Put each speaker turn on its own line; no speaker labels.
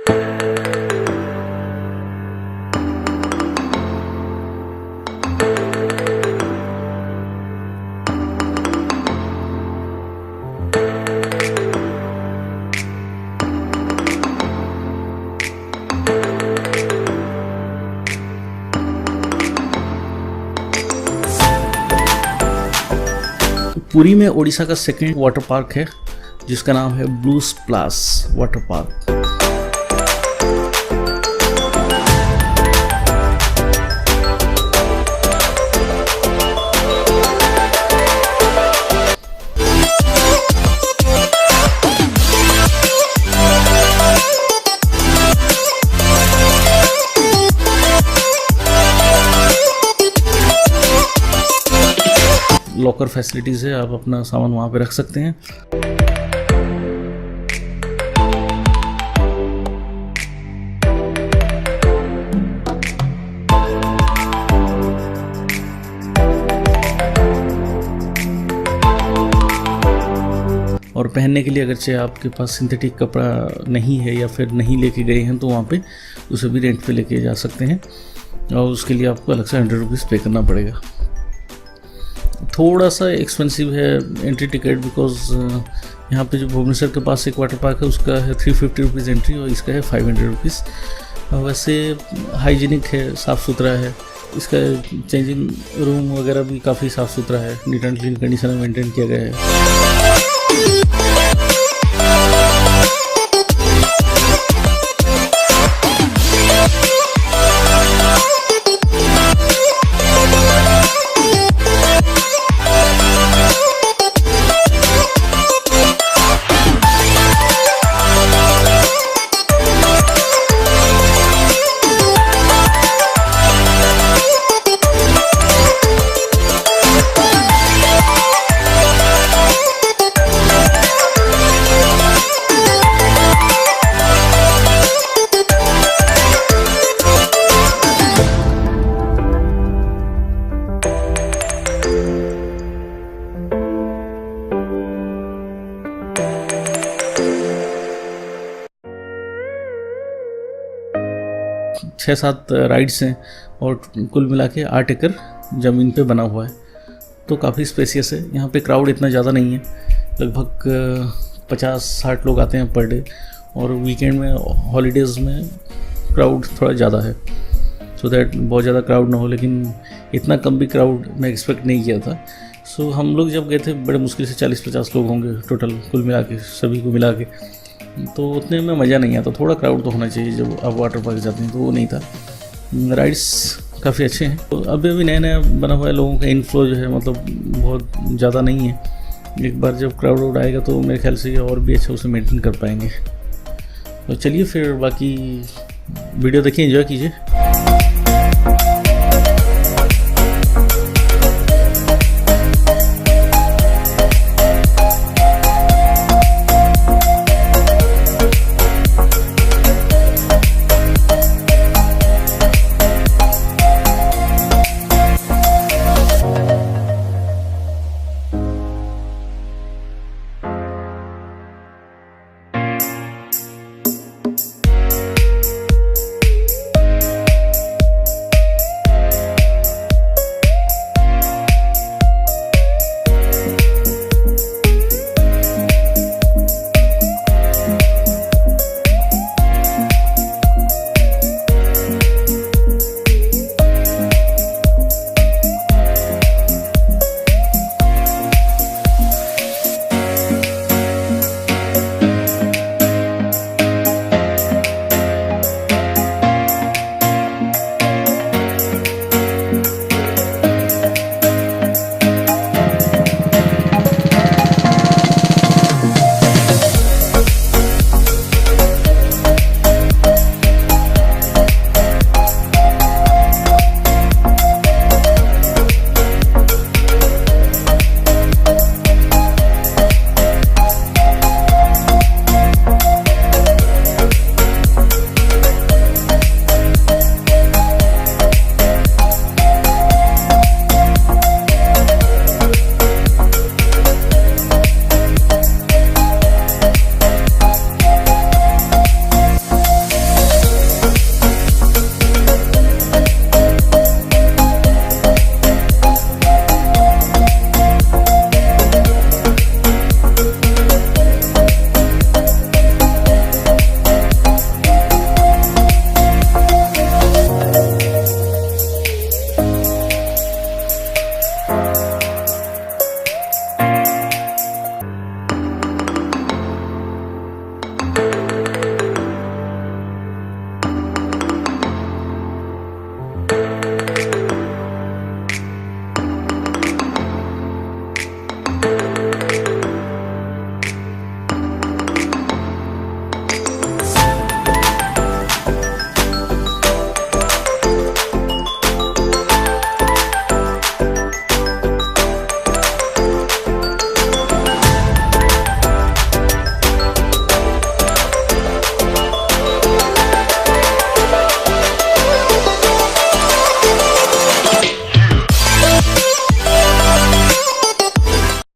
पुरी में ओडिशा का second water park है जिसका नाम है blue splash water park. Locker facilities है, आप अपना सामान वहाँ पे रख सकते हैं। और पहनने के लिए अगरचे आपके पास सिंथेटिक कपड़ा नहीं है या फिर नहीं लेके गए हैं तो वहाँ पे उसे भी रेंट पे लेके जा सकते हैं और उसके लिए आपको अलग से 100 रुपीज़ पे करना पड़ेगा। थोड़ा सा एक्सपेंसिव है एंट्री टिकट बिकॉज यहाँ पे जो भुवनेश्वर के पास एक वाटर पार्क है उसका है 350 रुपीज़ एंट्री और इसका है 500 रुपीज़। वैसे हाइजीनिक है, साफ़ सुथरा है, इसका चेंजिंग रूम वगैरह भी काफ़ी साफ़ सुथरा है, नीट एंड क्लीन कंडीशन में मेंटेन किया गया है। छः सात राइड्स हैं और कुल मिला के 8 एकड़ ज़मीन पे बना हुआ है, तो काफ़ी स्पेसियस है। यहाँ पे क्राउड इतना ज़्यादा नहीं है, लगभग 50-60 लोग आते हैं पर डे और वीकेंड में हॉलीडेज़ में क्राउड थोड़ा ज़्यादा है, सो दैट बहुत ज़्यादा क्राउड ना हो। लेकिन इतना कम भी क्राउड मैं एक्सपेक्ट नहीं किया था। सो हम लोग जब गए थे बड़े मुश्किल से 40-50 लोग होंगे टोटल कुल मिला के, सभी को मिला के, तो उतने में मज़ा नहीं आता। थोड़ा क्राउड तो होना चाहिए जब आप वाटर पार्क जाते हैं, तो वो नहीं था। राइड्स काफ़ी अच्छे हैं, तो अभी नया नया बना हुआ है, लोगों का इनफ्लो जो है मतलब बहुत ज़्यादा नहीं है। एक बार जब क्राउड आएगा तो मेरे ख्याल से और भी अच्छा उसे मेंटेन कर पाएंगे। तो चलिए फिर बाकी वीडियो देखिए, एंजॉय कीजिए।